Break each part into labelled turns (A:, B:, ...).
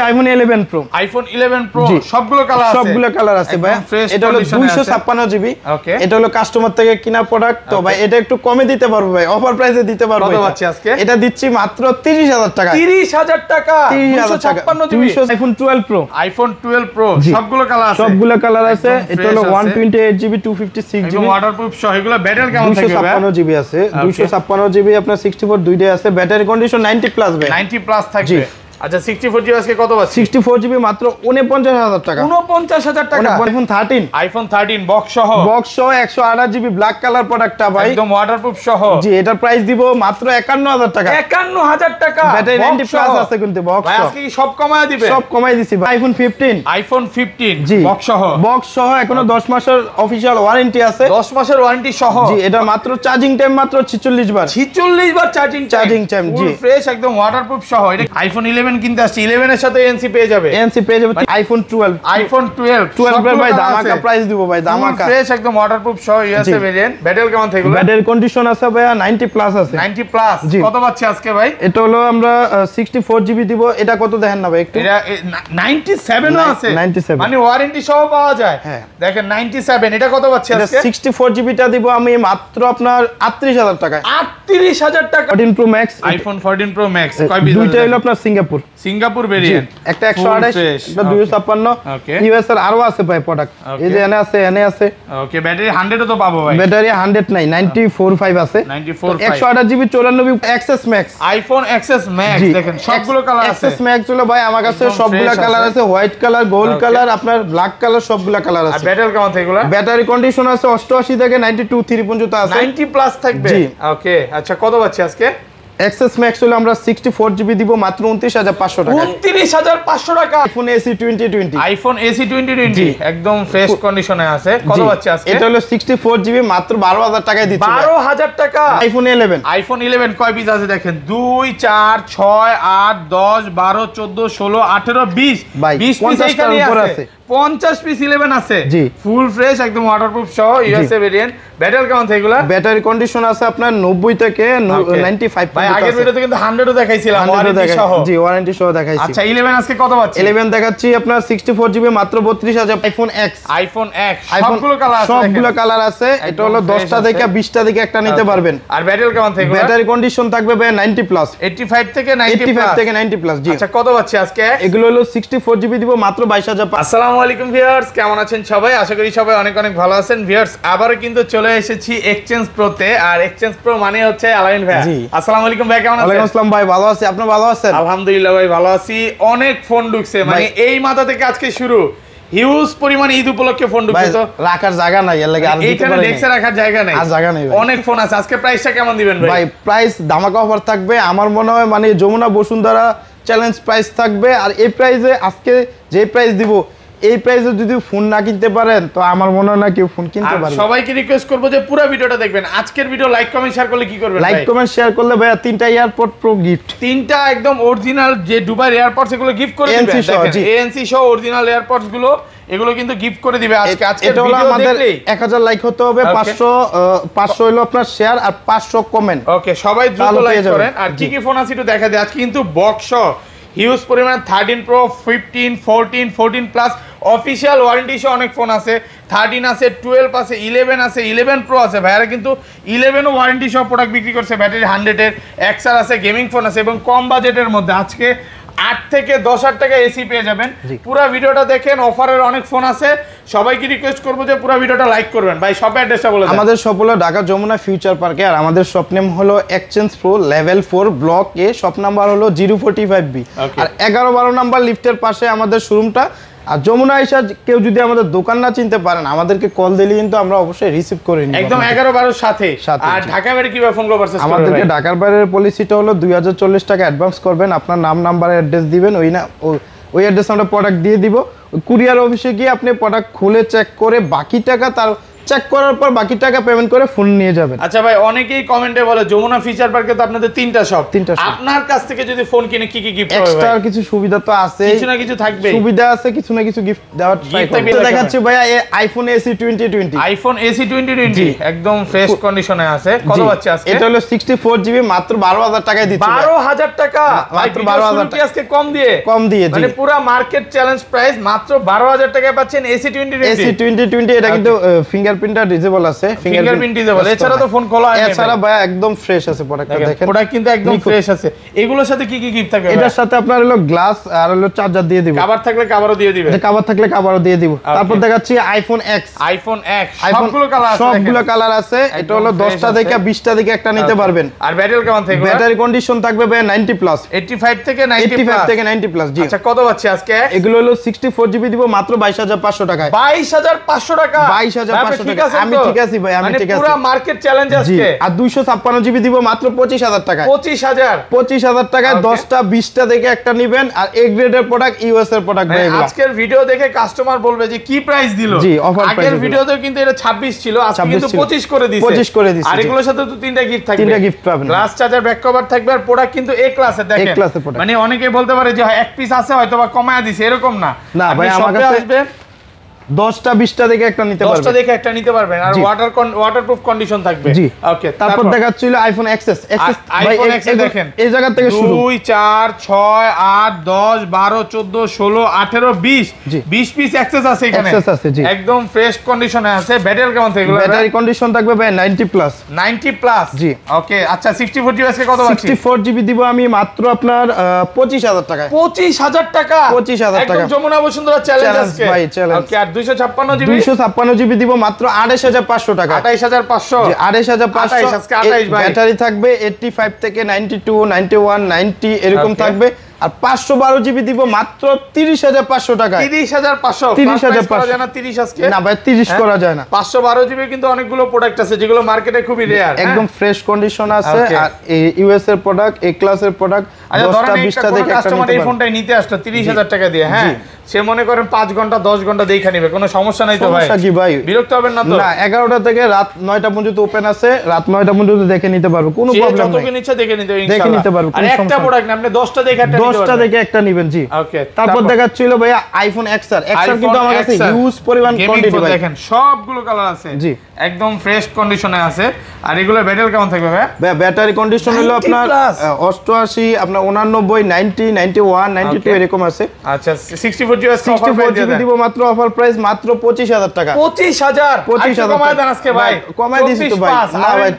A: IPhone 11 pro
B: সবগুলো
A: colour আছে ভাই। এটা হলো 256 জিবি। এটা হলো কাস্টমার থেকে কিনা প্রোডাক্ট, তো ভাই এটা একটু কমে দিতে পারবো ভাই, অফার প্রাইসে দিতে পারবো।
B: কত পাচ্ছি আজকে?
A: এটা দিচ্ছি মাত্র 30000 টাকা।
B: 30000 টাকা
A: 256 জিবি আইফোন 12 প্রো।
B: সবগুলো
A: কালার আছে। এটা হলো 128 জিবি 256 জিবি
B: ওয়াটারপ্রুফ সহ। এগুলো ব্যাটারি কেমন থাকবে?
A: 256 জিবি আছে, 256 জিবি আপনার 64 দুইটাই আছে। ব্যাটারি কন্ডিশন 90 প্লাস ভাই,
B: 90 প্লাস থাকবে। আচ্ছা 64 জিবি আজকে কত পাচ্ছি?
A: 64 জিবি মাত্র 49000 টাকা।
B: 49000 টাকা। আইফোন 13 বক্স সহ
A: 128 জিবি ব্ল্যাক কালার প্রোডাক্টটা ভাই,
B: একদম ওয়াটারপ্রুফ সহ।
A: জি, এটার প্রাইস দিব মাত্র 51000 টাকা।
B: 51000 টাকা।
A: ব্যাটারি 90 প্লাস আছে কিন্তু বক্স
B: ভাই আজকে কি সব কমায় দিবে?
A: সব কমাই দিছি ভাই। আইফোন 15
B: জি
A: বক্স সহ এখনো 10 মাসের অফিশিয়াল ওয়ারেন্টি আছে।
B: 10 মাসের ওয়ারেন্টি সহ।
A: জি, এটা মাত্র চার্জিং টাইম মাত্র 46 বার।
B: 46 বার চার্জিং
A: টাইম জি,
B: ফ্রেশ একদম ওয়াটারপ্রুফ সহ। এটা আইফোন 11 কিনতে আসছে, 11 এর সাথে এনসি পেয়ে যাবে।
A: আইফোন 12 এর ভাই ধামাকা প্রাইস দিব ভাই, ধামাকা
B: ফ্রেশ একদম ওয়াটারপ্রুফ সহ ইউএসএ ভেরিয়েন্ট। ব্যাটারি কেমন থাকবে?
A: ব্যাটারি কন্ডিশন আছে ভাই 90 প্লাস আছে।
B: 90 প্লাস কত পাচ্ছি আজকে ভাই?
A: এটা হলো আমরা 64 জিবি দিব। এটা কত দেখেন না ভাই একটু?
B: এটা 97 ও আছে,
A: 97
B: মানে ওয়ারেন্টি সহ পাওয়া যায়। দেখেন 97, এটা কত পাচ্ছি আজকে?
A: 64 জিবিটা দিব আমি মাত্র আপনার 38000 টাকা।
B: 38000 টাকা।
A: 14 pro max,
B: iPhone 14 pro max কয় পিস?
A: দুইটা হলো আপনার সিঙ্গাপুর ভেরিয়েন্ট। একটা 128, এটা 256। ইউএস এর আরো আছে ভাই প্রোডাক্ট, এই যে এনে আছে।
B: ওকে, ব্যাটারি 100 ও তো পাবো ভাই।
A: ব্যাটারি 100 নাই, 94.5 আছে। 128 GB 94 XS max,
B: iPhone XS max. দেখেন সবগুলো কালার আছে।
A: এক্সএস ম্যাক্স হলো ভাই আমার কাছে সবগুলা কালার আছে, হোয়াইট কালার, গোল্ড কালার, আপনার ব্ল্যাক কালার, সবগুলা কালার আছে।
B: আর ব্যাটারি কেমন থাকে এগুলা?
A: ব্যাটারি কন্ডিশন আছে 88 থেকে 92 3 পর্যন্ত আছে।
B: 90 প্লাস থাকবে। ওকে, আচ্ছা কত পাচ্ছি আজকে?
A: এক্সএস ম্যাক্স হলো আমরা 64 জিবি দিব মাত্র 29500 টাকা।
B: 29500 টাকা।
A: আইফোন এসি 2020
B: একদম ফ্রেশ কন্ডিশনে আছে। কত পাচ্ছি আজকে?
A: এটা হলো 64 জিবি মাত্র 12000 টাকায় দিচ্ছি।
B: 12000 টাকা।
A: আইফোন 11
B: কয় পিস আছে দেখেন? 2 4 6 8 10 12 14 16 18 20 20 পিস এখানে আছে। 50 পিস 11 আছে।
A: জি,
B: ফুল ফ্রেশ একদম ওয়াটারপ্রুফ সহ ইউএসএ ভেরিয়েন্ট। ব্যাটারি কেমন থাকে এগুলা?
A: ব্যাটারি কন্ডিশন আছে আপনার 90 থেকে 95
B: ভাই আগের ভিডিওতে কিন্তু 100 ও দেখাইছিলাম ওয়ারেন্টি সহ।
A: জি, ওয়ারেন্টি সহ দেখাইছি।
B: আচ্ছা 11 আজকে কত পাচ্ছি?
A: 11 দেখাচ্ছি আপনার 64 জিবি মাত্র 32000। আইফোন এক্স সবগুলো কালার আছে। এটা হলো 10টা থেকে 20টা থেকে একটা নিতে পারবেন।
B: আর ব্যাটারি কেমন থাকবে?
A: ব্যাটারি কন্ডিশন থাকবে ভাই 90 প্লাস,
B: 85 থেকে 90
A: প্লাস। জি,
B: আচ্ছা কত পাচ্ছি আজকে?
A: এগুলো হলো 64 জিবি দিব মাত্র 22000।
B: আসসালামু আলাইকুম ভিউয়ার্স, কেমন আছেন সবাই? আশা করি সবাই অনেক ভালো আছেন। ভিউয়ার্স আবারো কিন্তু চলে এসেছি এক্সচেঞ্জ প্রোতে। আর এক্সচেঞ্জ প্রো মানে হচ্ছে আলামিন ভাই। আসসালামু আলাইকুম ভাই, কেমন আছেন?
A: ওয়ালাইকুম আসসালাম ভাই, ভালো আছি। আপনি ভালো আছেন?
B: আলহামদুলিল্লাহ ভাই ভালো আছি। অনেক ফোন ঢুকছে, মানে এই মাথা থেকে আজকে শুরু হিউজ পরিমাণে ঈদ উপলক্ষে ফোন ঢুকছে। তো রাখার জায়গা নাই, এর লাগি আর এখানে ডেস্কে রাখার জায়গা নাই, আর জায়গা নাই। অনেক ফোন আছে। আজকে প্রাইসটা কেমন দিবেন ভাই?
A: ভাই প্রাইস ধামাকা অফার থাকবে আমার মনে হয়, মানে যমুনা বসুন্ধরা চ্যালেঞ্জ প্রাইস থাকবে। আর এই প্রাইসে আজকে যে প্রাইস দিব, এই প্রাইসে যদি ফোন না কিনতে পারেন তো আমার মনে হয় না কেউ ফোন কিনতে পারবে।
B: সবাইকে রিকোয়েস্ট করব যে পুরো ভিডিওটা দেখবেন। আজকের ভিডিও লাইক কমেন্ট শেয়ার করলে কি করবেন ভাই?
A: লাইক কমেন্ট শেয়ার করলে ভাই 3টা এয়ারপড প্রো গিফট,
B: 3টা একদম অরিজিনাল যে দুবাই এয়ারপডস এগুলো গিফট করে দিবেন। দেখেন এএনসি সহ অরিজিনাল এয়ারপডস গুলো এগুলো কিন্তু গিফট করে দিবে আজকে।
A: এটা হলো আমাদের 1000 লাইক হতে হবে, 500 হলো আপনার শেয়ার আর 500 কমেন্ট।
B: ওকে, সবাই দ্রুত লাইক করেন। আর কি ফোন আছে একটু দেখা দেয়। আজকে কিন্তু বক্স হিউজ পরিমাণ 13 প্রো 15 14 প্লাস অফিশিয়াল ওয়ারেন্টি সহ অনেক ফোন আছে। 13 আছে, 12 আছে, 11 আছে, 11 প্রো আছে। ভাইয়ারা কিন্তু 11 ও ওয়ারেন্টি সহ প্রোডাক্ট বিক্রি করছে। ব্যাটারি 100 এর, এক্সআর আছে, গেমিং ফোন আছে এবং কম বাজেটের মধ্যে আজকে 8 থেকে 10,000 টাকা এসি পেয়ে যাবেন। পুরো ভিডিওটা দেখেন, অফারের অনেক ফোন আছে। সবাইকে রিকোয়েস্ট করবো যে পুরো ভিডিওটা লাইক করবেন। ভাই শপ অ্যাড্রেসটা বলে দেন।
A: আমাদের শপ হলো ঢাকা যমুনা ফিউচার পার্কে। আর আমাদের শপ নেম হলো এক্সচেঞ্জ প্রো লেভেল 4 ব্লক এ। শপ নাম্বার হলো 045B। আর 11-12 নাম্বার লিফটের পাশে আমাদের শোরুমটা। আর যমুনা আইসা কেউ যদি আমাদের দোকান না চিনতে পারেন, আমাদেরকে কল দিলে কিন্তু আমরা অবশ্যই রিসিভ করে নিব
B: একদম 11-12 সাথে। আর ঢাকার বাইরে কিভাবে ফোন পারচেজ করবেন?
A: আমাদেরকে ঢাকার বাইরের পলিসিটা হলো 2040 টাকা অ্যাডভান্স করবেন। আপনার নাম নাম্বার অ্যাড্রেস দিবেন, ওই অ্যাড্রেস আমরা প্রোডাক্ট দিয়ে দিব। কুরিয়ার অফিসে গিয়ে আপনি প্রোডাক্ট খুলে চেক করে বাকি টাকা চেক করার পর বাকি টাকা পেমেন্ট করে ফোন নিয়ে যাবেন।
B: আচ্ছা ভাই, অনেকেই কমেন্টে বলে যমুনা ফিচার পার্কে তো আপনাদের তিনটা শপ, আপনার কাছ থেকে যদি ফোন কিনে কি কি গিফট পাবে?
A: এক্সট্রা কিছু সুবিধা তো আছে,
B: কিছু না কিছু থাকবে,
A: সুবিধা আছে, কিছু না কিছু গিফট দেওয়ার ট্রাই করব। দেখাচ্ছি ভাইয়া আইফোন এসি 2020,
B: আইফোন এসি 2020 একদম ফ্রেশ কন্ডিশনে আছে। কত পাচ্ছে আজকে?
A: এটা হলো 64 জিবি মাত্র 12000 টাকায় দিচ্ছি।
B: 12000 টাকা
A: মাত্র 12000 টাকা
B: আজকে কম দিয়ে মানে পুরো মার্কেট চ্যালেঞ্জ প্রাইস মাত্র 12000 টাকায় পাচ্ছেন এসি 2020।
A: এসি 2020 এটা কিন্তু ফিঙ্গারপ্রিন্টটা ডিসেবল আছে,
B: ফিঙ্গারপ্রিন্ট ডিসেবল, এছাড়া তো ফোন খোলা হয়নি।
A: এছাড়া ভাই একদম ফ্রেশ আছে প্রোডাক্টটা, দেখেন
B: প্রোডাক্ট কিন্তু একদম ফ্রেশ আছে। এগুলোর সাথে কি কি গিফট থাকবে?
A: এটার সাথে আপনার হলো গ্লাস আর হলো চার্জার দিয়ে দিব,
B: কভার থাকলে কভারও দিয়ে দিবেন,
A: কভার থাকলে কভারও দিয়ে দিব। তারপর দেখাচ্ছি আইফোন এক্স, সবগুলো কালার আছে। এটা হলো 10টা থেকে 20টা থেকে একটা নিতে পারবেন।
B: আর ব্যাটারি কেমন থাকবে?
A: ব্যাটারি কন্ডিশন থাকবে ভাই 90 প্লাস,
B: 85 থেকে 90
A: প্লাস। জি
B: আচ্ছা, কত পাচ্ছি আজকে?
A: এগুলো হলো 64 জিবি দিব মাত্র 22500 টাকায়।
B: 22500 টাকা?
A: 22500 টাকা। আমি ঠিক আছি ভাই, আমি ঠিক আছি,
B: পুরো মার্কেট চ্যালেঞ্জ আজকে।
A: আর 256 জিবি দিব মাত্র 25000 টাকা।
B: 25000
A: টাকায় 10টা 20টা থেকে একটা নেবেন। আর এ গ্রেডের প্রোডাক্ট, ইউএস এর প্রোডাক্ট ভাই।
B: আজকের ভিডিও দেখে কাস্টমার বলবে যে কি প্রাইস দিল।
A: জি, অফার প্রাইস।
B: আগের ভিডিওতেও কিন্তু এটা 26 ছিল, আজকে কিন্তু 25 করে দিয়েছে।
A: 25 করে দিয়েছে।
B: আর এগুলোর সাথে তো তিনটা গিফট থাকবে,
A: তিনটা গিফট পাবেন।
B: গ্লাস চার্জার, ব্যাক কভার থাকবে। আর প্রোডাক্ট কিন্তু এ ক্লাসে, দেখেন
A: এ ক্লাসের প্রোডাক্ট।
B: মানে অনেকে বলতে পারে যে এক পিস আছে হয়তো বা কমায়া দিছে, এরকম না।
A: না ভাই, আমার কাছে আসবেন 10টা 20টা থেকে একটা নিতে পারবেন,
B: 10টা থেকে একটা নিতে পারবেন। আর ওয়াটারপ্রুফ কন্ডিশন থাকবে।
A: জি,
B: ওকে।
A: তারপর দেখাচ্ছিল আইফোন এক্সএস।
B: আইফোন এক্সএস দেখেন,
A: এই জায়গা থেকে শুরু
B: 2 4 6 8 10 12 14 16 18 20 20 পিস এক্সেস আছে এখানে।
A: এক্সেস আছে, জি,
B: একদম ফ্রেশ কন্ডিশনে আছে। ব্যাটারি কেমন থাকবে?
A: ব্যাটারি কন্ডিশন থাকবে ভাই 90 প্লাস।
B: 90 প্লাস,
A: জি।
B: ওকে। আচ্ছা, 64 জিবি আজকে কত পাচ্ছি?
A: 64 জিবি দিব আমি মাত্র আপনার 25000 টাকায়।
B: 25000 টাকা?
A: 25000 টাকা।
B: একদম যমুনা বসুন্ধরা চ্যালেঞ্জ আজকে
A: ভাই, চ্যালেঞ্জ।
B: ওকে। আর 256 জিবি?
A: 256 জিবি দিব মাত্র 28500 টাকা।
B: 28500? জি,
A: 28500
B: আজকে 28 ভাই।
A: ব্যাটারি থাকবে 85 থেকে 92 91 90 এরকম থাকবে। আর 512 জিবি দিব মাত্র 30500 টাকা।
B: 30500?
A: 30500
B: জানা 30 আজকে?
A: না ভাই, 30 করা যায় না।
B: 512 জিবি কিন্তু অনেকগুলো প্রোডাক্ট আছে যেগুলো মার্কেটে খুবই রেয়ার,
A: একদম ফ্রেশ কন্ডিশন আছে। আর ইউএস এর প্রোডাক্ট, এ ক্লাসের প্রোডাক্ট। 10টা 20টা থেকে একটা
B: কাস্টমার এই ফোনটাই নিতে আসলো 30000 টাকা দিয়ে, হ্যাঁ, সে মনে করেন 5 ঘন্টা 10 ঘন্টা দেখা নেবে, কোনো সমস্যা নাই তো ভাই?
A: সমস্যা কি ভাই?
B: বিরক্ত হবেন না তো?
A: না, 11টা থেকে রাত 9টা পর্যন্ত ওপেন আছে, রাত 9টা পর্যন্ত দেখে নিতে পারবো, কোনো প্রবলেম নাই।
B: যতক্ষণ ইচ্ছা দেখে নিতে
A: ইনশাআল্লাহ, দেখে নিতে পারবো।
B: আর একটা প্রোডাক্ট না, আপনি 10টা দেখে একটা নিতে পারবেন,
A: 10টা দেখে একটা নেবেন। জি,
B: ওকে।
A: তারপর দেখাচ্ছিল ভাইয়া আইফোন এক্সআর। এক্সআর কিন্তু আমার কাছে হিউজ পরিমাণ কোয়ান্টিটি ভাই,
B: দেখেন সবগুলো কালার আছে।
A: জি,
B: একদম ফ্রেশ কন্ডিশনে আছে। আর এগুলো ব্যাটারি কেমন থাকবে ভাই?
A: ব্যাটারি কন্ডিশন হলো আপনার 88, আপনার 89 90 91 92 এরকম আছে।
B: আচ্ছা, 64 জিবি
A: দিব মাত্র অফার প্রাইস মাত্র 25000 টাকা।
B: 25000 কমায় দেন আজকে ভাই।
A: কমায় দিছি তো ভাই। না ভাই,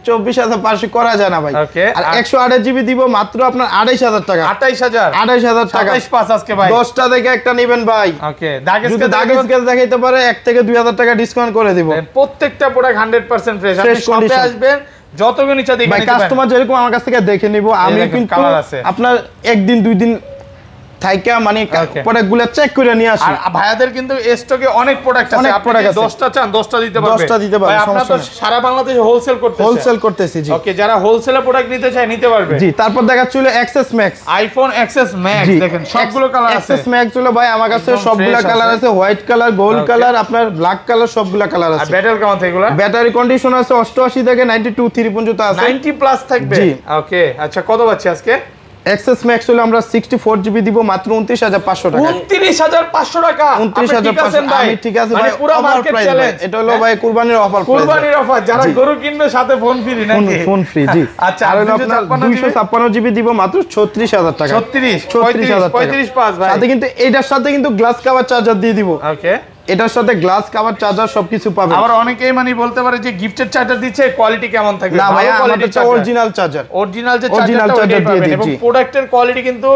A: 24500 করা যায় না ভাই। আর 128 জিবি দিব মাত্র আপনার 28000 টাকা। 28000 টাকা
B: 275 আজকে ভাই।
A: 10টা থেকে একটা নেবেন ভাই।
B: ওকে।
A: যদি দাগেস দেখাইতে পারে 1 থেকে 2000 টাকা ডিসকাউন্ট করে দিব।
B: প্রত্যেকটা প্রোডাক্ট 100% ফ্রেশ। আপনি শপে আসবেন, যতক্ষণ ইচ্ছা দেখে নিতে পারেন।
A: কাস্টমার যেরকম আমার কাছ থেকে দেখে নিব, আমি কিন্তু আপনার একদিন 2 দিন থাইকা মানে প্রোডাক্টগুলো চেক করে নিয়ে আসি।
B: আর ভাইয়াদের কিন্তু স্টকে অনেক প্রোডাক্ট আছে, আপনি 10টা চান 10টা দিতে পারবে।
A: 10টা দিতে পারবে,
B: আপনারা তো সারা বাংলাদেশে হোলসেল করতেছি। জি, ওকে। যারা হোলসেলে প্রোডাক্ট নিতে চায় নিতে পারবে।
A: জি, তারপর দেখাচ্ছিল XS max,
B: iPhone XS max. দেখেন সবগুলো কালার আছে।
A: এক্সএস ম্যাক্স হলো ভাই আমার কাছে সবগুলা কালার আছে, হোয়াইট কালার, গোল্ড কালার, আপনার ব্ল্যাক কালার, সবগুলা কালার আছে।
B: আর ব্যাটারি কেমন থাকে এগুলো?
A: ব্যাটারি কন্ডিশন আছে 88 থেকে 92 3 পর্যন্ত আছে।
B: 90 প্লাস থাকবে।
A: জি,
B: ওকে। আচ্ছা, কত পাচ্ছি আজকে?
A: এক্সএস ম্যাক্স হলো আমরা 64 জিবি দিব মাত্র 29500 টাকা।
B: 29500 টাকা?
A: 29500। আমি ঠিক আছে ভাই,
B: পুরো মার্কেট চ্যালেঞ্জ।
A: এটা হলো ভাই কুরবানির অফার প্রাইস।
B: কুরবানির অফার, যারা গরু কিনবে সাথে ফোন ফ্রি নাকি?
A: ফোন ফ্রি, জি।
B: আচ্ছা,
A: আর হলো আপনার 256 জিবি দিব মাত্র 36000 টাকা।
B: 36000 35 পাস ভাই।
A: সাথে কিন্তু এটার সাথে কিন্তু গ্লাস কভার চার্জার দিয়ে দিব।
B: ওকে।
A: এটার সাথে গ্লাস কভার চার্জার সবকিছু পাবেন।
B: আবার অনেকেই মানে বলতে পারে যে গিফটেড চার্জার দিচ্ছে, কোয়ালিটি কেমন থাকবে?
A: না ভাই, আমাদের অরিজিনাল চার্জার,
B: অরিজিনাল যে চার্জারটা দিয়ে দিবেন। এবং প্রোডাক্টের কোয়ালিটি কিন্তু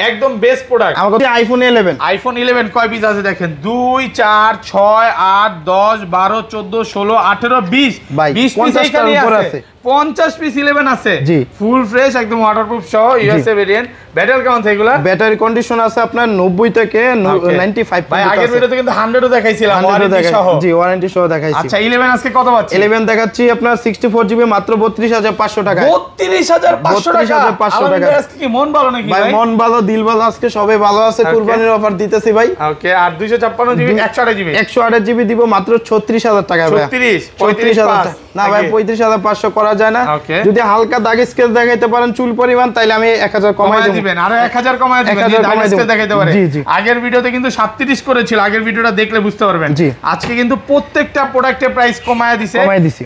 B: একদম বেস্ট প্রোডাক্ট।
A: আমাদের আইফোন 11,
B: আইফোন 11 কয় পিস আছে দেখেন? 2 4 6 8 10 12 14 16 18 20 20 পিস এখানে আছে। 50 পিস 11 আছে
A: জি
B: ফুল ফ্রেশ একদম ওয়াটারপ্রুফ সহ ইউএসএ ভেরিয়েন্ট ব্যাটারি কেমন থাকে এগুলা
A: ব্যাটারি কন্ডিশন আছে আপনার 90 থেকে 95
B: ভাই আগের ভিডিওতে কিন্তু 100 ও দেখাইছিলাম ওয়ারেন্টি সহ
A: জি ওয়ারেন্টি সহ দেখাইছি
B: আচ্ছা 11 আজকে কত পাচ্ছি
A: 11 দেখাচ্ছি আপনার 64 জিবি মাত্র 32500 টাকা
B: 32500 টাকা আজকে কি মন ভালো নাকি
A: ভাই মন ভালো দিল ভালো আজকে সবাই ভালো আছে কুরবানির অফার দিতেছি ভাই
B: ওকে আর 256 জিবি 128 জিবি
A: 128 জিবি দিব মাত্র 36000 টাকা ভাই 36000 না ভাই 35500 করা যায় না যদি হালকা দাগ স্কেচ দেখাইতে পারেন চুল পরিমাণ তাইলে আমি 1000 কমাই দেব
B: দিবেন আর 1000 কমাই দিবেন দাগ স্কেচ দেখাইতে পারে আগের ভিডিওতে কিন্তু 37 করেছিল আগের ভিডিওটা দেখলে বুঝতে পারবেন আজকে কিন্তু প্রত্যেকটা প্রোডাক্টের প্রাইস কমায় দিছে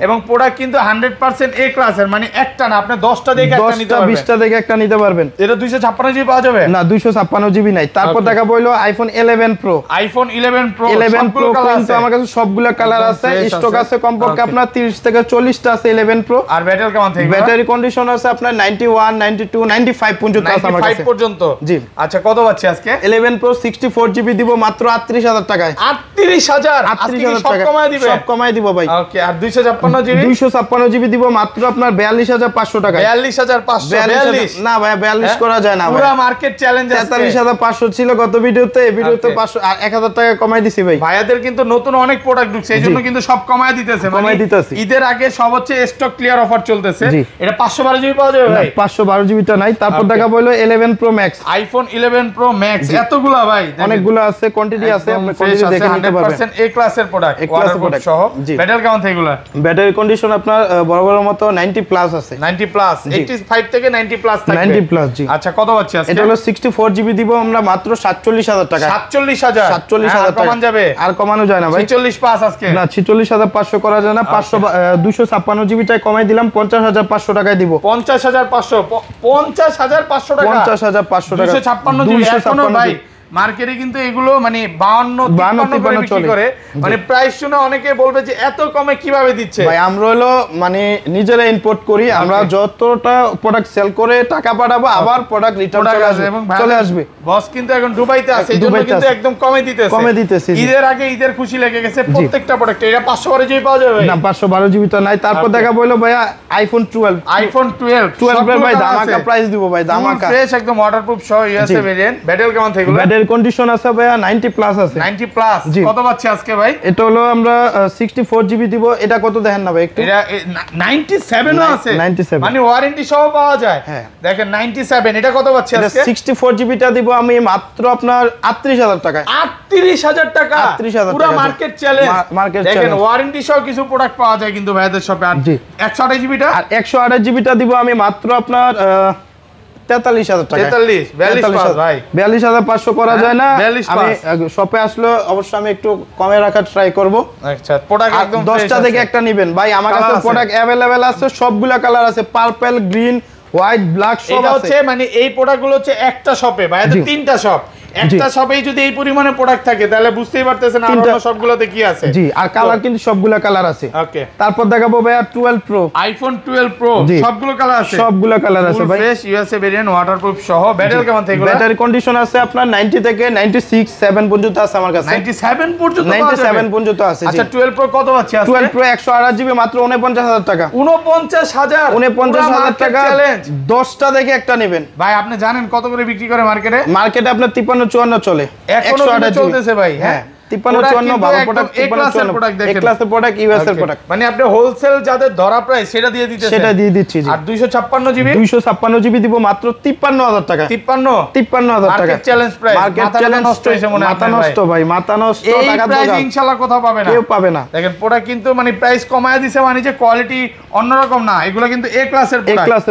B: এবং প্রোডাক্ট কিন্তু 100% এ ক্লাসের মানে একটা না আপনি 10টা দেখে একটা নিতে পারবেন
A: 20টা দেখে একটা নিতে পারবেন
B: এটা 256 জিবি পাওয়া যাবে
A: না 256 জিবি নাই তারপর দেখা বইলো iPhone 11 pro
B: iPhone 11 pro
A: 11 pro কিন্তু আমার কাছে সবগুলো কালার আছে স্টক আছে কমপক্ষে আপনার 30 থেকে 40 টা আছে 11 প্রো
B: আর ব্যাটারি কেমন থাকবে
A: ব্যাটারি কন্ডিশন আছে আপনার 91 92 95 পর্যন্ত আছে আমার কাছে
B: 95 পর্যন্ত
A: জি
B: আচ্ছা কত পাচ্ছি আজকে
A: 11 প্রো 64 জিবি দিব মাত্র 38000 টাকায়
B: 38000 আজকে সব কমায় দিবে
A: সব কমায় দিব ভাই
B: ওকে আর 256 জিবি
A: 256 জিবি দিব মাত্র আপনার 42500 টাকায়
B: 42500
A: না ভাই 42 করা যায় না ভাই
B: পুরো মার্কেট চ্যালেঞ্জ আছে
A: 43500 ছিল গত ভিডিওতে এই ভিডিওতে 500 আর 1000 টাকা কমাই দিছি ভাই
B: ভাইয়াদের কিন্তু নতুন অনেক প্রোডাক্ট ঢুকছে এইজন্য কিন্তু সব কমায় দিতেছে
A: কমাই দিতেছি
B: ঈদের আগে সব হচ্ছে স্টক ক্লিয়ার অফার চলতেছে এটা 512 জিবি পাওয়া যাবে ভাই
A: 512 জিবিটা নাই তারপর দেখা বইলো 11 pro max
B: iPhone 11 pro max এতগুলা ভাই
A: অনেকগুলো আছে কোয়ান্টিটি আছে আপনি কোয়ান্টিটি দেখে নিতে পারবেন
B: 100% এ ক্লাসের প্রোডাক্ট ওয়াটারপ্রুফ সহ ব্যাটারি কেমন থাকে এগুলা
A: ব্যাটারি কন্ডিশন আপনার বড় বড় মতো 90 প্লাস আছে
B: 90 প্লাস 85 থেকে 90 প্লাস থাকবে
A: 90 প্লাস জি
B: আচ্ছা কত পাচ্ছি আজকে
A: এটা হলো 64 জিবি দিব আমরা মাত্র 47000 টাকা
B: 47000
A: টাকা
B: কমান যাবে
A: আর কমানো যায় না ভাই
B: 46 পাস আজকে
A: না 46500 করা যায় না 256 জিবিটাই কমাই দিলাম 50500 টাকায় দিব
B: 50500 50500 টাকা
A: 50500 টাকা
B: 256 জিবি এখনো ভাই মার্কেটে কিন্তু এগুলো মানে 52 করে বিক্রি করে মানে প্রাইস শুনে অনেকে বলবে যে এত কমে কিভাবে দিচ্ছে
A: ভাই আমরা হলো মানে নিজেরা ইম্পোর্ট করি আমরা যতটা প্রোডাক্ট সেল করে টাকা পাঠাবো আবার প্রোডাক্ট রিটার্ন চলে আসবে
B: বস কিন্তু এখন দুবাইতে আছে এইজন্য কিন্তু একদম কমে দিতেছে ঈদের আগে ঈদের খুশি লেগে গেছে প্রত্যেকটা প্রোডাক্ট এটা 512 জিবি পাওয়া যাবে
A: না 512 জিবি তো নাই তারপর দেখা বইলো ভাইয়া আইফোন 12 এর ভাই ধামাকা প্রাইস দিব ভাই ধামাকা
B: ফ্রেশ একদম ওয়াটারপ্রুফ সহ ইউএসএ ভেরিয়েন্ট ব্যাটারি কেমন থাকবে
A: ব্যাটারি কন্ডিশন আছে ভাইয়া 90 প্লাস আছে
B: 90 প্লাস কত পাচ্ছি আজকে ভাই
A: এটা হলো আমরা 64 জিবি দিব এটা কত দেখেন না ভাই একটু
B: এটা 97 ও আছে
A: 97
B: মানে ওয়ারেন্টি সহ পাওয়া যায় দেখেন 97 এটা কত পাচ্ছি আজকে
A: 64 জিবিটা দিব আমি মাত্র আপনার 38000 টাকা
B: 38000 টাকা
A: 38000
B: পুরো মার্কেট চ্যালেঞ্জ
A: মার্কেট
B: দেখেন ওয়ারেন্টি সহ কিছু প্রোডাক্ট পাওয়া যায় কিন্তু ভাইদের শপে আর 128 জিবিটা
A: আর 128 জিবিটা দিব আমি মাত্র আপনার 43000 টাকা 42500 করা যায় না আমি শপে আসলে অবশ্যই আমি একটু কমে রাখার ট্রাই করব
B: আচ্ছা প্রোডাক্ট একদম
A: 10টা থেকে একটা নেবেন ভাই আমার কাছে প্রোডাক্ট अवेलेबल আছে সবগুলা কালার আছে পার্পল গ্রিন হোয়াইট ব্ল্যাক সব আছে
B: এটা হচ্ছে মানে এই প্রোডাক্টগুলো হচ্ছে একটা শপে ভাই এটা তিনটা শপ একটা শপেই যদি এই পরিমাণে প্রোডাক্ট থাকে তাহলে বুঝতেই পারতেছেন আর অন্য সবগুলোতে কি আছে
A: জি আর কালার কিন্তু সবগুলা কালার আছে
B: ওকে
A: তারপর দেখাবো ভাই 12 প্রো
B: আইফোন 12 প্রো সবগুলো কালার আছে
A: সবগুলা কালার আছে ভাই
B: ফ্রেশ ইউএসএ ভেরিয়েন্ট ওয়াটারপ্রুফ সহ ব্যাটারি কেমন থাকে
A: ব্যাটারি কন্ডিশন আছে আপনার 90 থেকে 96 7 পর্যন্ত আছে আমার কাছে
B: 97 পর্যন্ত
A: 97 পর্যন্ত আছে
B: আচ্ছা 12 প্রো কত আছে আজকে
A: 12 প্রো 128 জিবি মাত্র 49000 টাকা
B: 49000
A: টাকা 10টা দেখে একটা নেবেন
B: ভাই আপনি জানেন কত করে বিক্রি করে মার্কেটে
A: আপনার 53 54 চলে
B: এখনো চলতেছে ভাই হ্যাঁ
A: 53 ভালো প্রোডাক্ট
B: এ ক্লাসের প্রোডাক্ট দেখেন
A: এ ক্লাসের প্রোডাক্ট ইউএস এর প্রোডাক্ট
B: মানে আপনি হোলসেল যাদের ধরা প্রাইস সেটা দিয়ে দিতেছেন
A: সেটা দিয়ে দিচ্ছি জি
B: আর 256 জিবি
A: দিব মাত্র 53000 টাকা 53000 টাকা
B: market challenge price
A: market challenge
B: নষ্ট হইছে মনে হয়
A: মাথা নষ্ট ভাই মাথা নষ্ট টাকা দাও
B: প্রাইস ইনশাআল্লাহ কোথাও পাবে না
A: কেউ পাবে না
B: দেখেন প্রোডাক্ট কিন্তু মানে প্রাইস কমায় দিছে মানে যে কোয়ালিটি অন্যরকম না এগুলো কিন্তু এ ক্লাসের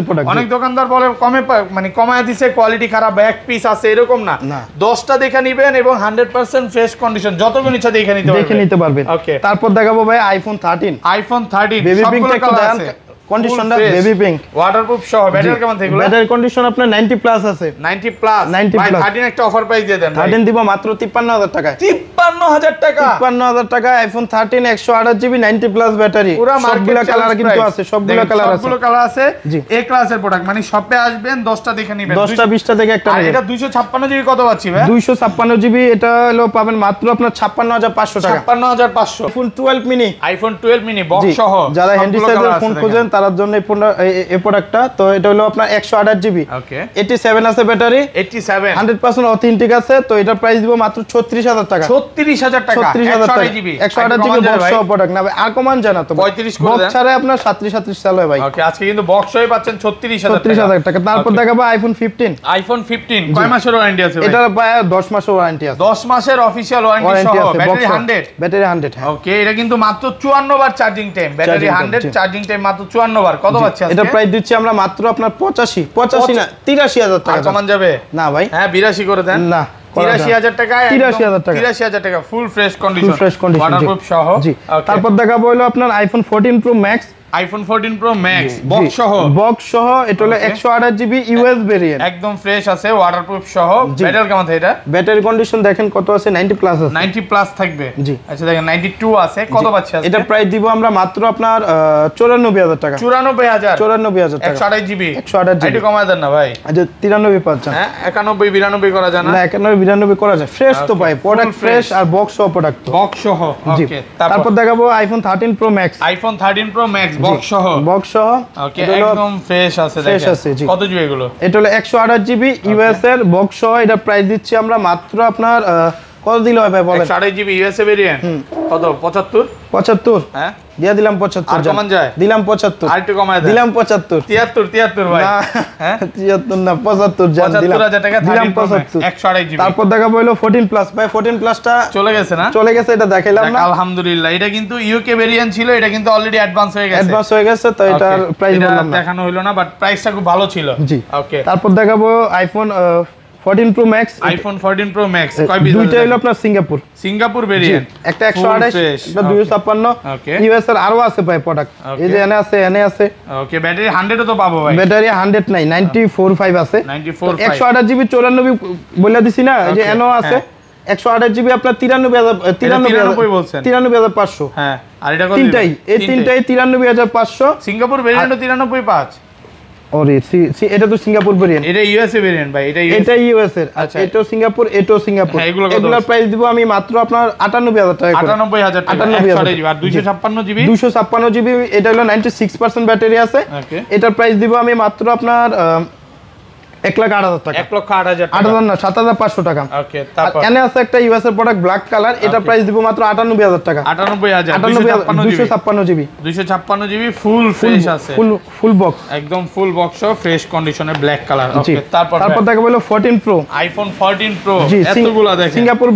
B: প্রোডাক্ট অনেক দোকানদার বলে কমে মানে কমায় দিছে কোয়ালিটি খারাপ ব্যাক পিস আছে এরকম না 10টা দেখে নেবেন এবং 100% ফ্রেশ কন্ডিশন যতগুলো ইচ্ছা দেখে নিতে
A: পারবেন তারপর দেখাবো ভাই আইফোন 13
B: বেবি
A: পিঙ্ক একটা কন্ডিশনটা বেবি পিঙ্ক
B: ওয়াটারপ্রুফ সহ ব্যাটারি কেমন থাকে
A: ব্যাটারি কন্ডিশন আপনার 90 প্লাস আছে
B: 90 প্লাস ভাই 13 একটা অফার প্রাইস দিয়ে দেন
A: 13 দিব মাত্র 53000 টাকা 53000 টাকা আইফোন 13 128 জিবি 90 প্লাস ব্যাটারি সবগুলা কালার কিন্তু আছে সবগুলা কালার আছে
B: এ ক্লাসের প্রোডাক্ট মানে শপে আসবেন 10টা দেখে নেবেন
A: 10টা 20টা দেখে একটা নেবেন
B: এটা 256 জিবি কত পাচ্ছি ভাই
A: 256 জিবি এটা হলো পাবেন মাত্র আপনার 56500 টাকা
B: 56500
A: আইফোন 12 মিনি
B: বক্স সহ
A: যারা হ্যান্ডি সাইজের ফোন খোঁজেন তার জন্য এই প্রোডাক্টটা। তো এটা হলো আপনার 128 জিবি,
B: ওকে
A: 87 আছে ব্যাটারি,
B: 87
A: 100% অথেন্টিক আছে। তো এটার প্রাইস দিব মাত্র 36000 টাকা।
B: 36000 টাকা
A: 128 জিবি 128 জিবি বক্স সহ প্রোডাক্ট না ভাই, আর কমান জানা তো
B: 35 করে
A: বক্স
B: দেন।
A: ছাড়া আপনার 37 চালু হয় ভাই।
B: ওকে আজকে কিন্তু বক্স হয়ে পাচ্ছেন 36000
A: টাকা। তারপর দেখাবো আইফোন 15।
B: আইফোন 15 কয় মাসের ওয়ারেন্টি আছে ভাই?
A: এটার প্রায় 10 মাসের ওয়ারেন্টি আছে।
B: 10 মাসের অফিশিয়াল ওয়ারেন্টি সহ, ব্যাটারি 100,
A: ব্যাটারি 100 হ্যাঁ।
B: ওকে এটা কিন্তু মাত্র 54 বার charging time, battery 100 charging time মাত্র 54 বার। কত পাচ্ছি আজকে?
A: এটা প্রাইস দিচ্ছি আমরা মাত্র আপনার 85 না 83000 টাকা।
B: কমান যাবে
A: না ভাই,
B: হ্যাঁ 82 করে দেন
A: না
B: 83000 টাকায়
A: 83000 টাকা
B: 83000 টাকা full fresh condition,
A: full fresh condition
B: waterproof সহ।
A: জি তারপর দেখাবো হলো আপনার iPhone 14 pro max.
B: IPhone 14 pro max box সহ,
A: বক্স সহ এটা হলো 128 জিবি ইউএস ভেরিয়েন্ট,
B: একদম ফ্রেশ আছে ওয়াটারপ্রুফ সহ। ব্যাটারি কেমন থাকে এটা?
A: ব্যাটারি কন্ডিশন দেখেন কত আছে, 90 প্লাস আছে।
B: 90 প্লাস থাকবে
A: জি।
B: আচ্ছা দেখেন 92 আছে। কত পাচ্ছি আজকে?
A: এটা প্রাইস দিব আমরা মাত্র আপনার 94000 টাকা।
B: 94000
A: টাকা
B: 128 জিবি
A: 128 জিবি
B: একটু কমায় দেন না ভাই।
A: আচ্ছা 93 পাচ্ছেন।
B: হ্যাঁ 91 92 করা যায় না?
A: না 91 92 করা যায়। ফ্রেশ তো ভাই, প্রোডাক্ট ফ্রেশ আর বক্স সহ প্রোডাক্ট তো।
B: বক্স সহ ওকে।
A: তারপর দেখাবো iPhone 13 pro max.
B: IPhone 13 pro max box সহ,
A: বক্স সহ
B: ওকে একদম ফ্রেশ আছে
A: ফ্রেশ
B: দেখেন।
A: আছে জি।
B: কত জিবি এগুলো?
A: এটা হলো 128 জিবি ইউএস এর বক্স সহ। এটা প্রাইস দিচ্ছি আমরা মাত্র আপনার কত দিলে হয় ভাই বলেন?
B: 128 জিবি ইউএসএ ভেরিয়েন্ট কত? 75
A: হ্যাঁ দিয়া দিলাম 75।
B: আর কমান যায়?
A: দিলাম 75।
B: আর একটু কমায় দেন।
A: দিলাম 75।
B: 73 ভাই।
A: না
B: হ্যাঁ
A: 73 না 75 জান দিলাম।
B: 75000 টাকা
A: দিলাম
B: 75 128 জিবি।
A: তারপর দেখাবো হলো 14 প্লাস ভাই। 14 প্লাসটা
B: চলে গেছে না?
A: চলে গেছে, এটা দেখাইলাম না।
B: আলহামদুলিল্লাহ এটা কিন্তু ইউকে ভেরিয়েন্ট ছিল, এটা কিন্তু অলরেডি অ্যাডভান্স হয়ে গেছে।
A: অ্যাডভান্স হয়ে গেছে তো এটার প্রাইস বললাম না,
B: দেখানো হলো না, বাট প্রাইসটা খুব ভালো ছিল।
A: জি
B: ওকে
A: তারপর দেখাবো iPhone 14 pro max.
B: IPhone 14 pro max কয় পিস?
A: দুইটা হলো আপনার সিঙ্গাপুর
B: ভেরিয়েন্ট,
A: একটা 128 একটা 256।
B: ওকে
A: ইউএস এর আরো আছে ভাই প্রোডাক্ট, এই যে এনে আছে।
B: ওকে ব্যাটারি 100 তো পাবো ভাই?
A: ব্যাটারি 100 নাই 94.5 আছে।
B: 94.5
A: 128 জিবি 94 বলে দিছি না, এই যে এনো আছে 128 জিবি আপনার
B: 93 বলছেন?
A: 93500
B: হ্যাঁ। আর এটা কত?
A: তিনটাই 93500।
B: Singapore variant 93.5।
A: ওরে এটা তো সিঙ্গাপুর ভেরিয়েন্ট,
B: এটা ইউএসএ ভেরিয়েন্ট ভাই, এটা
A: ইউএস এর। আচ্ছা এটাও সিঙ্গাপুর, এটাও সিঙ্গাপুর।
B: হ্যাঁ,
A: এগুলোর প্রাইস দিব আমি মাত্র আপনার 98000 টাকা করে।
B: 98000 টাকা 128 জিবি আর 256 জিবি।
A: 256 জিবি এটা হলো 96% ব্যাটারি আছে।
B: ওকে
A: এটার প্রাইস দিব আমি মাত্র আপনার 1,08,000 টাকা।
B: 1,08,000 টাকা
A: 8,000 না 7,500 টাকা।
B: ওকে তারপর
A: এনে আছে একটা ইউএস এর প্রোডাক্ট ব্ল্যাক কালার, এটা প্রাইস দিব মাত্র 98,000 টাকা।
B: 98,000
A: 256 জিবি
B: 256 জিবি ফুল ফ্রেশ আছে,
A: ফুল বক্স
B: একদম ফুল বক্স ফ্রেশ কন্ডিশনে ব্ল্যাক কালার। ওকে তারপর
A: দেখা হলো 14 প্রো
B: আইফোন 14 প্রো। এতগুলা দেখেন
A: সিঙ্গাপুর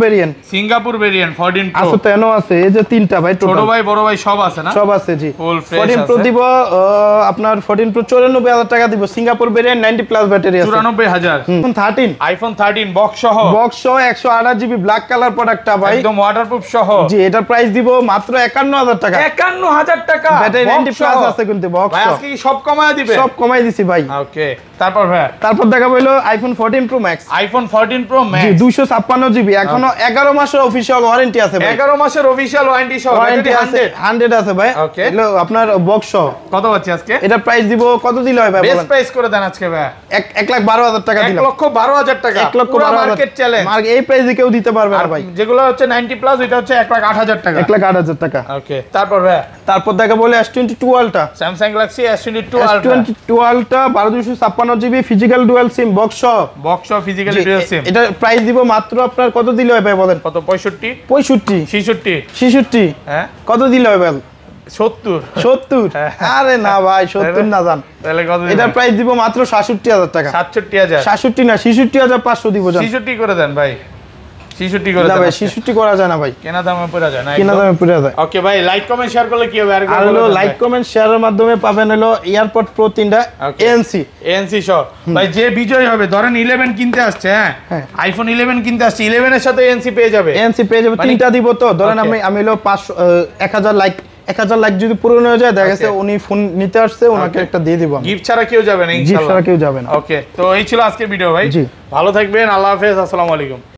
A: ভেরিয়েন্ট
B: 14 প্রো
A: আছে তো এনো আছে, এই যে তিনটা ভাই টোটাল।
B: ছোট ভাই বড় ভাই সব আছে না?
A: সব আছে জি।
B: ফুল ফ্রেশ
A: 14 প্রো দিব আপনার 14 প্রো 94,000 টাকা দিব। সিঙ্গাপুর ভেরিয়েন্ট 90 প্লাস ব্যাটারি আছে।
B: 94,000 আইফোন 13 বক্স সহ
A: 128 জিবি ব্ল্যাক কালার প্রোডাক্টটা ভাই,
B: একদম ওয়াটারপ্রুফ সহ।
A: জি এটার প্রাইস দিব মাত্র 51,000 টাকা।
B: 51,000 টাকা
A: ব্যাটারি 90 প্লাস আছে কিন্তু বক্স
B: ভাই আজকে কি সব কমায় দিবে?
A: সব কমাই দিছি ভাই।
B: ওকে তারপর ভাই
A: তারপর দেখাবো হলো iPhone 14 pro max.
B: IPhone 14 pro
A: জি
B: ম্যাক্স
A: 256 জিবি, এখনো 11 মাসের অফিশিয়াল ওয়ারেন্টি আছে ভাই।
B: 11 মাসের অফিশিয়াল ওয়ারেন্টি সহ
A: ওয়ারেন্টি আছে 100 আছে ভাই।
B: ওকে
A: হলো আপনার বক্স সহ।
B: কত পাচ্ছি আজকে?
A: এটা প্রাইস দিব কত দিলে হয় ভাই বলেন?
B: বেস্ট প্রাইস করে দেন আজকে ভাই।
A: 1,12,000 টাকা দিলাম।
B: 1,12,000 টাকা
A: 1,12,000
B: মার্কেট চ্যালেঞ্জ।
A: এই প্রাইসে কেউ দিতে পারবে না ভাই।
B: যেগুলো হচ্ছে 90 প্লাস এটা হচ্ছে 1,08,000 টাকা।
A: 1,08,000 টাকা।
B: ওকে তারপর ভাই
A: তারপর দেখা বলে S22 ultra.
B: Samsung Galaxy S22 ultra.
A: S22 ultra 1256 GB physical dual SIM box সহ।
B: বক্স সহ ফিজিক্যালি ডুয়াল সিম।
A: এটা প্রাইস দিব মাত্র আপনার কত দিলে হয় ভাই বলেন?
B: কত? 65
A: 65
B: 66
A: 66
B: হ্যাঁ
A: কত দিলে হয় ভাই?
B: 70
A: আরে না ভাই 70 না জান।
B: তাহলে কত?
A: এটার প্রাইস দিব মাত্র 67,000 টাকা।
B: 67,000
A: 67 না 66,500 দিব জান।
B: 66 করে দেন ভাই। 66 করে
A: না
B: দেন
A: ভাই 66 করা যায় না ভাই,
B: কেনা দামে পড়া যায় না,
A: কিনা দামে পড়ে যায়।
B: ওকে ভাই লাইক কমেন্ট শেয়ার করলে কি হবে?
A: আর হলো লাইক কমেন্ট শেয়ারের মাধ্যমে পাবেন হলো এয়ারপড প্রো 3টা ANC
B: সহ। ভাই যে বিজয় হবে ধরেন 11 কিনতে আসছে, হ্যাঁ আইফোন 11 কিনতে আসছে, 11 এর সাথে ANC পেয়ে যাবে।
A: তিনটা দিব তো ধরেন আমি হলো 1000 লাইক 1000 লাইক যদি পূরণ হয়ে যায় দেখা গেছে উনি ফোন নিতে আসছে, ওনাকে একটা দিয়ে দিব।
B: গিফট ছাড়া কেউ যাবে না ইনশাআল্লাহ।
A: গিফট ছাড়া কেউ যাবে না।
B: ওকে তো এই ছিল আজকের ভিডিও ভাই।
A: জি
B: ভালো থাকবেন, আল্লাহ হাফেজ, আসসালামু আলাইকুম।